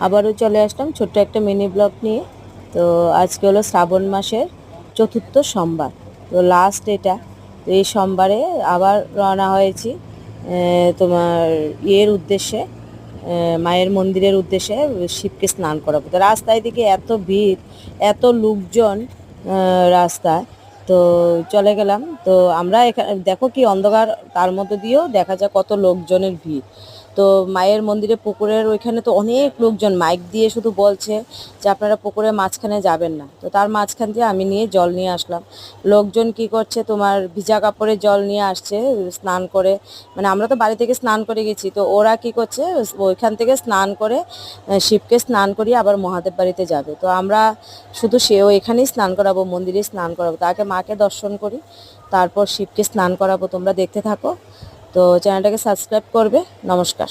আবারও চলে আসলাম ছোট্ট একটা মিনি ব্লগ নিয়ে। তো আজকে হলো শ্রাবণ মাসের চতুর্থ সোমবার, তো লাস্ট এটা। তো এই সোমবারে আবার রওনা হয়েছি তোমার ইয়ের উদ্দেশ্যে, মায়ের মন্দিরের উদ্দেশ্যে। শিবকে স্নান করাবো। তো রাস্তায় দিকে এত ভিড়, এত লোকজন রাস্তায়। তো চলে গেলাম। তো আমরা এখানে দেখো কি অন্ধকার, তার মধ্যে দিয়েও দেখা যায় কত লোকজনের ভিড়। তো মায়ের মন্দিরে পুকুরের ওইখানে তো অনেক লোকজন মাইক দিয়ে শুধু বলছে যে আপনারা পুকুরের মাঝখানে যাবেন না। তো তার মাঝখান দিয়ে আমি নিয়ে জল নিয়ে আসলাম। লোকজন কি করছে, তোমার ভিজা কাপড়ে জল নিয়ে আসছে স্নান করে। মানে আমরা তো বাড়ি থেকে স্নান করে গেছি, তো ওরা কি করছে ওইখান থেকে স্নান করে শিবকে স্নান করিয়ে আবার মহাদেব বাড়িতে যাবে। তো আমরা শুধু সেও এখানেই স্নান করাবো, মন্দিরে স্নান করাবো। তাকে মাকে দর্শন করি, তারপর শিবকে স্নান করাবো। তোমরা দেখতে থাকো। তো চ্যানেলটাকে সাবস্ক্রাইব করবে। নমস্কার।